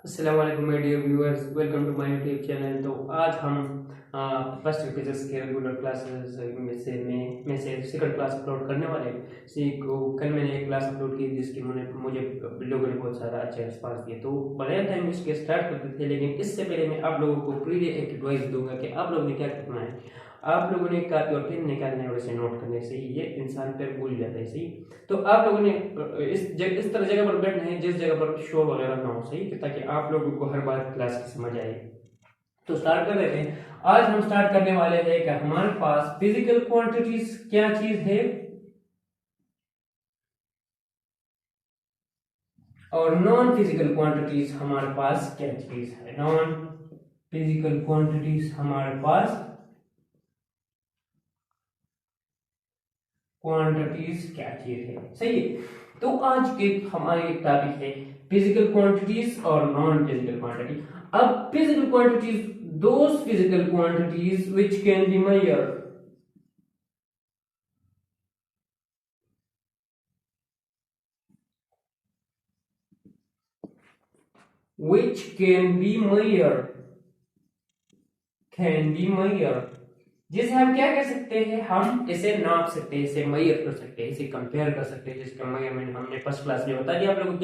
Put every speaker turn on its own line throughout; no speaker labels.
अस्सलाम वालेकुम my dear viewers, welcome to my YouTube channel. तो आज हम फर्स्ट ईयर फिजिक्स के रेगुलर क्लासेस में से सेकंड क्लास अपलोड करने वाले हैं। कल मैंने एक क्लास अपलोड की जिसकी मुझे लोगों ने बहुत सारा अच्छा रिस्पांस दिया, तो बनाया था हम इसके स्टार्ट करते थे। लेकिन इससे पहले मैं आप लोगों को प्री एक एडवाइस दूंगा कि आप लोगों ने क्या करना है। आप लोगों ने कॉपी और पेन निकालना है और इसे नोट करने से ये इंसान फिर भूल जाता है। सही, तो आप लोगों ने इस तरह जगह पर बैठना है जिस जगह पर शोर वगैरह ना हो। सही, ताकि आप लोगों को हर बार क्लास की समझ आए। तो स्टार्ट कर देते हैं। आज हम स्टार्ट करने वाले हैं कि हमारे पास फिजिकल क्वांटिटीज क्या चीज है और नॉन फिजिकल क्वांटिटीज हमारे पास क्या चीज है। नॉन फिजिकल क्वांटिटीज हमारे पास क्वांटिटीज क्या चीज है। सही है, तो आज के हमारे टॉपिक है फिजिकल क्वांटिटीज और नॉन फिजिकल क्वांटिटी। अब physical quantities, those physical quantities which can be measured, which can be measured, जिसे हम क्या कर सकते हैं, हम इसे नाप सकते हैं, इसे मेजर कर सकते हैं, इसे कंपेयर कर सकते हैं। जिसका मेजरमेंट हमने फर्स्ट क्लास में बता दिया आप लोगों को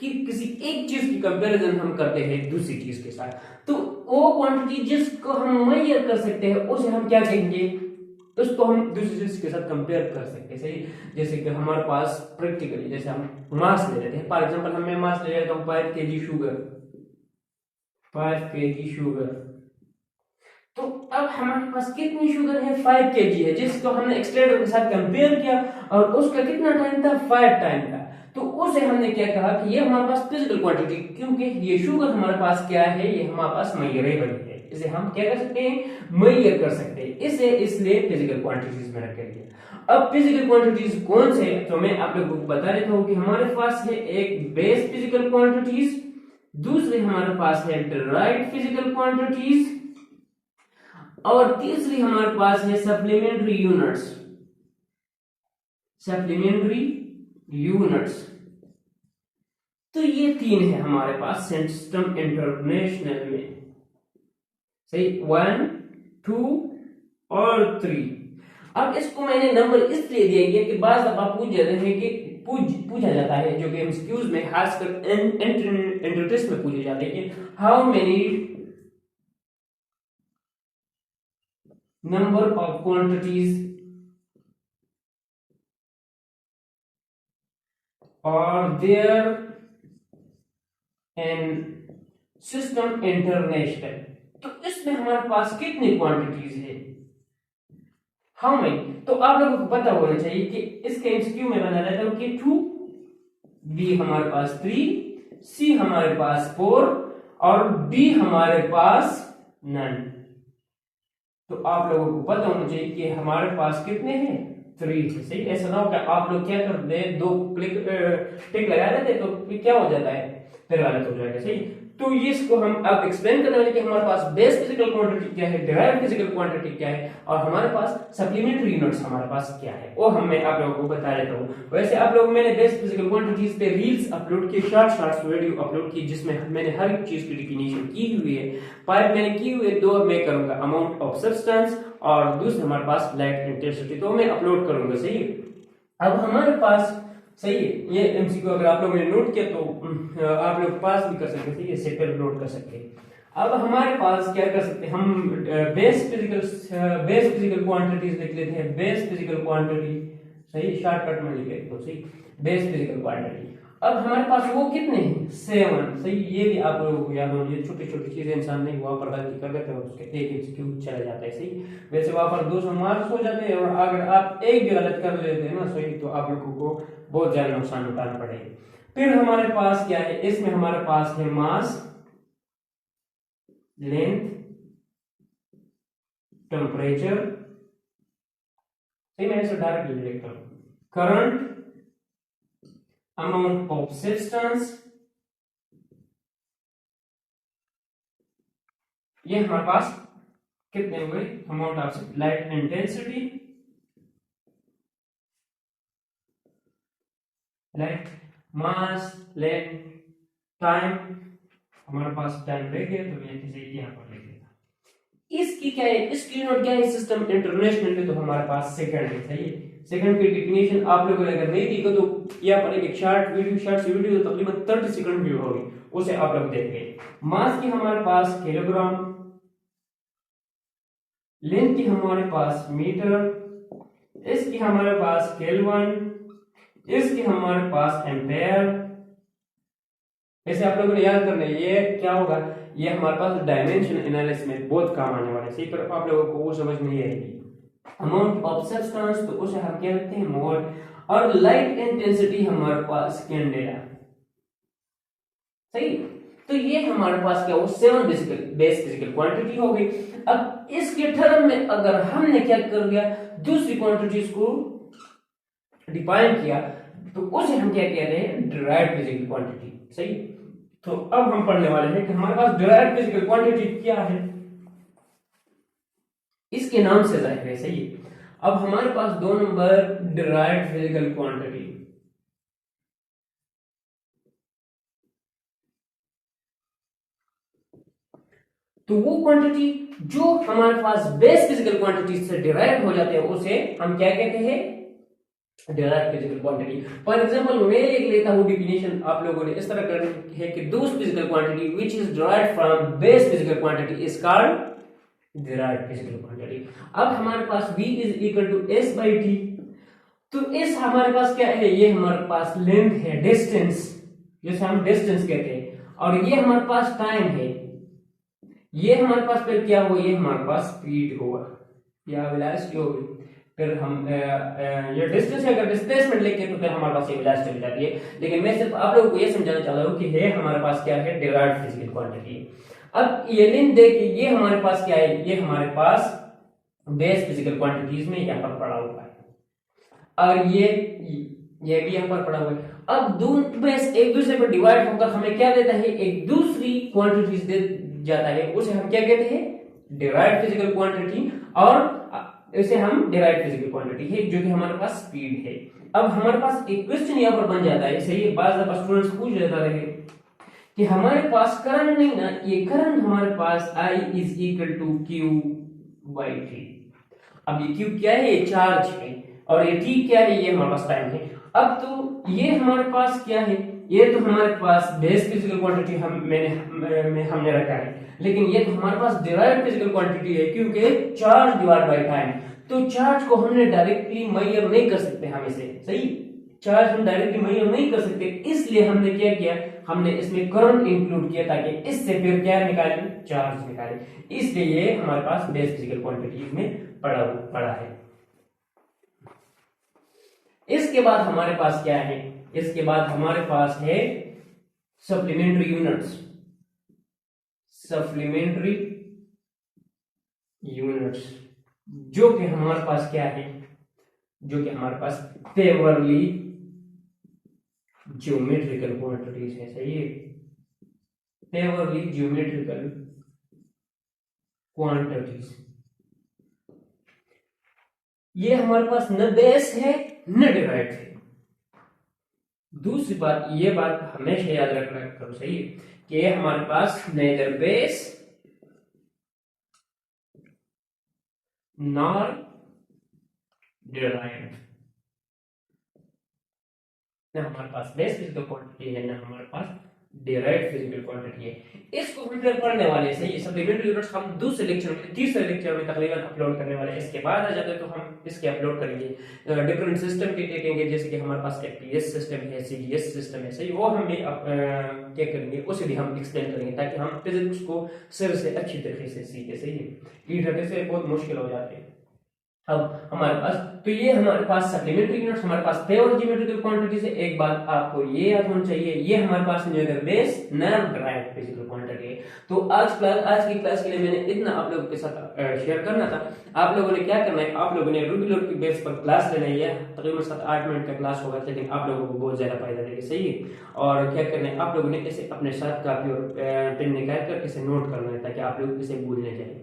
कि किसी एक चीज की कंपैरिजन हम करते हैं दूसरी चीज के साथ। तो वो क्वांटिटी जिसको हम मेजर कर सकते हैं उसे हम क्या कहेंगे, उसको हम दूसरी चीज के साथ कंपेयर कर सकते हैं। सही, जैसे कि हमारे पास प्रैक्टिकली जैसे हम मास ले लेते हैं। फॉर एग्जांपल हम मैं मास ले लेता हूँ 5 केजी शुगर, 5 केजी शुगर। तो अब हमारे पास कितनी शुगर है, 5 केजी है, जिसको हमने एक्सटेंडर के साथ कंपेयर किया और उसका कितना टाइम था, 5 टाइम था। तो उसे हमने क्या कहा कि ये हमारे पास फिजिकल क्वांटिटी, क्योंकि ये शुगर हमारे पास क्या है, ये हमारे पास मेजरेबल है, इसे हम क्या कर सकते हैं, मेजर कर सकते हैं, इसे इसलिए फिजिकल क्वांटिटीज में रख लिया। अब फिजिकल क्वांटिटीज कौन से, तो मैं आप लोगों को बता देता हूं कि हमारे पास है एक बेस फिजिकल क्वांटिटीज, दूसरी हमारे पास है डिराइव्ड फिजिकल क्वांटिटीज, और तीसरी हमारे पास है सप्लीमेंट्री यूनिट्स। सप्लीमेंट्री यूनिट्स, तो ये तीन है हमारे पास सिस्टम इंटरनेशनल में। सही, 1 2 और 3। अब इसको मैंने नंबर इसलिए दिया गया कि बार बार पूछ जाते हैं कि पूछा जाता है, जो कि एमसीक्यूज में खासकर एंट्री टेस्ट में पूछे जाते हैं कि how many number of quantities और देयर एंड सिस्टम इंटरनेशनल। तो इसमें हमारे पास कितनी क्वांटिटीज है, हाउ मेनी। तो आप लोगों को पता होना चाहिए कि इसके एमसीक्यू में बना देता हूं कि 2, बी हमारे पास 3, सी हमारे पास 4 और डी हमारे पास नन। तो आप लोगों को पता होना चाहिए कि हमारे पास कितने हैं, 3। सही, ऐसा ना हो कि आप लोग क्या कर दे, दो क्लिक टिक लगा देते तो क्या हो जाता है, फिर गलत हो जाएगा। सही, तो ये इसको हम अब एक्सप्लेन करने वाले कि हमारे पास बेस फिजिकल क्वांटिटी क्या है, डिराइव्ड फिजिकल क्वांटिटी क्या है, और हमारे पास सप्लीमेंट्री यूनिट्स हमारे पास क्या है, वो मैं आप लोगों को बता देता हूँ। वैसे आप लोग, मैंने बेस फिजिकल क्वांटिटीज पे रील्स अपलोड की, शॉर्ट वीडियो अपलोड की, जिसमें मैंने हर एक चीज की डिफिनेशन की हुई है। 5 मैंने की हुई है, 2 अब मैं करूंगा, अमाउंट ऑफ सब्सटेंस और दूसरे हमारे पास लाइट इंटेंसिटी, तो मैं अपलोड करूंगा। सही है, अब हमारे पास, सही है, ये एमसीक्यू अगर आप लोगों ने नोट किया तो आप लोग पास भी कर सकते थे, इसे फिर नोट कर सकते हैं। अब हमारे पास क्या कर सकते हैं हम, बेस फिजिकल क्वांटिटीज लिख लेते हैं, बेस फिजिकल क्वांटिटी। सही, शॉर्टकट में लिख लेते हो। सही, बेस फिजिकल क्वांटिटी। अब हमारे पास वो कितने हैं, 7। सही, ये भी आप लोगों को याद होनी है, छोटी छोटी चीजें इंसान नहीं वहां पर गलती कर देते हैं, उसके एक एमसीक्यू चला जाता है। सही, वैसे वहां पर 200 मार्क्स हो जाते हैं, और अगर आप एक भी गलत कर लेते हैं ना, सही, तो आप लोगों को बहुत ज्यादा नुकसान उठाना पड़ेगा। फिर हमारे पास क्या है, इसमें हमारे पास है मास, लेंथ, टेम्परेचर। सही, मैं इसे डायरेक्टली लिखता हूं, करंट, अमाउंट ऑफ सब्सटेंस, ये हमारे पास कितने हुए, amount of light intensity, light, mass, length, time, हमारे पास टाइम रह गया तो मैं इसे यहाँ पर लिख देता। इसकी क्या है, इसकी यूनिट क्या है, सिस्टम इंटरनेशनल में तो हमारे पास सेकंड है, सही है। सेकंड की डेफिनेशन आप लोगों ने अगर नहीं देखो तो यहाँ पर एक शॉर्ट सी वीडियो तो तकरीबन 30 सेकंड भी होगी, उसे आप लोग देखेंगे। मास की हमारे पास किलोग्राम, लेंथ की हमारे पास मीटर, इसकी हमारे पास केल्विन, इसकी हमारे पास एम्पेयर। ऐसे आप लोगों ने याद करना है, ये क्या होगा, ये हमारे पास डायमेंशन एनालिसिस में बहुत काम आने वाला है, सही। पर आप लोगों को वो समझ नहीं आएगी। अमाउंट ऑफ सब्सटेंस तो उसे हम क्या कहते हैं, मोल। और लाइट इंटेंसिटी हमारे पास कैंडेला, सही। तो ये हमारे पास क्या हो, 7 बेस फिजिकल क्वांटिटी हो गई। अब इसके टर्म में अगर हमने क्या कर दिया, दूसरी क्वांटिटीज को डिफाइन किया तो उसे हम क्या कह रहे हैं, डिराइव्ड फिजिकल क्वांटिटी, सही। तो अब हम पढ़ने वाले हैं कि हमारे पास डिराइव्ड फिजिकल क्वांटिटी क्या है, इसके नाम से जाहिर है, सही है। अब हमारे पास 2 नंबर डिराइव्ड फिजिकल क्वांटिटी। तो वो क्वांटिटी जो हमारे पास बेस फिजिकल क्वांटिटी से डिराइव हो जाते हैं उसे हम क्या कहते हैं, derived physical quantity. For example मैं एक लेता हूं डेफिनेशन, आप लोगों ने इस तरह करनी है कि those physical quantity which is derived from base physical quantity is called derived physical quantity. अब हमारे पास v is equal to s by t। तो इस हमारे पास क्या है, ये हमारे पास लेंथ है, डिस्टेंस, जिसे हम डिस्टेंस कहते हैं, और ये हमारे पास टाइम है। ये हमारे पास फिर क्या होगा, ये हमारे पास स्पीड होगा या वेलोसिटी होगी। फिर हम ये डिस्टेंस अगर डिस्प्लेसमेंट लेके तो फिर हमारे पास ये वेलोसिटी चली जाती है। लेकिन मैं सिर्फ आप लोगों को ये समझाना चाह रहा हूँ कि है हमारे पास क्या है, डिराइव्ड फिजिकल क्वांटिटी। अब ये लेंथ देखिए, ये हमारे पास क्या है, ये हमारे पास बेस फिजिकल क्वांटिटीज में यहाँ पर पड़ा हुआ है, और ये भी यहाँ पर पड़ा हुआ है। अब दोनों बेस एक दूसरे पर डिवाइड होकर हमें क्या देता है, एक दूसरी क्वांटिटीज दे जाता है, उसे हम क्या कहते हैं, डिराइव्ड फिजिकल क्वांटिटी। और इसे हम डिराइव्ड फिजिकल क्वांटिटी है जो कि हमारे पास स्पीड है। अब हमारे पास एक क्वेश्चन यहाँ पर बन जाता है, सही, बार बार स्टूडेंट्स पूछ लेता रहे कि हमारे पास करंट नहीं ना, ये करंट हमारे पास I is equal to Q by T। अब ये Q क्या है, ये चार्ज है, और ये T क्या है, ये हमारे पास टाइम है। अब तो ये हमारे पास क्या है, ये तो हमारे पास बेस फिजिकल क्वांटिटी हमने रखा है, लेकिन ये तो हमारे पास डिराइव्ड फिजिकल क्वांटिटी है, क्योंकि चार्ज डिवाइड बाय टाइम। तो चार्ज को हमने डायरेक्टली मेजर नहीं कर सकते हम इसे, सही, चार्ज हम डायरेक्टली मेजर नहीं कर सकते, इसलिए हमने क्या किया, हमने इसमें करंट इंक्लूड किया ताकि इससे फिर क्या निकालें, चार्ज निकालें। इसलिए ये हमारे पास बेस फिजिकल क्वांटिटीज में पड़ा है। इसके बाद हमारे पास क्या है, इसके बाद हमारे पास है सप्लीमेंट्री यूनिट्स। सप्लीमेंट्री यूनिट्स जो कि हमारे पास क्या है, जो कि हमारे पास पेवरली ज्योमेट्रिकल क्वांटिटीज है, सही है, पेवरली ज्योमेट्रिकल क्वांटिटीज। ये हमारे पास न बेस है न डिराइव्ड है। दूसरी बात, ये बात हमेशा याद रखना करो, सही है, कि हमारे पास नेदर बेस नॉर डिराइव्ड, न हमारे पास बेस फिजिकल क्वांटिटी है, न हमारे पास डिराइव्ड फिजिकल क्वांटिटी है। इसको हम फिर पढ़ने वाले, सही है, सप्लीमेंट्री यूनिट्स हम दूसरे लेक्चर में, तीसरे लेक्चर में तकरीबन अपलोड करने वाले हैं। इसके बाद आ जाते तो हम इसके अपलोड करेंगे डिफरेंट सिस्टम के देखेंगे, जैसे कि हमारे पास एफपीएस सिस्टम है, सीडीएस सिस्टम है, सही, वो हम क्या करेंगे, उसे भी हम एक्सप्लेन करेंगे ताकि हम फिजिक्स को सिर से अच्छी तरीके से सीखे, सही है। ई से बहुत मुश्किल हो जाते हैं। अब हमारे पास तो ये हमारे पास सप्लीमेंट्री यूनिट्स, हमारे पास पेवर ज्योमेट्रिकल क्वांटिटी से। एक बात आपको ये याद होना चाहिए, ये हमारे पास neither base nor derived physical quantity है। तो आज की क्लास के लिए मैंने इतना आप लोगों के साथ शेयर करना था। आप लोगों ने क्या करना है, आप लोगों ने रेगुलर की बेस पर क्लास लेना है, तकरीबन 7-8 मिनट का क्लास होगा, लेकिन आप लोगों को बहुत ज्यादा फायदा देगा, सही है। और क्या करना है, आप लोगों ने इसे अपने साथ कॉपी और पेन निकाल कर इसे नोट करना है ताकि आप लोग इसे भूल नहीं जाए।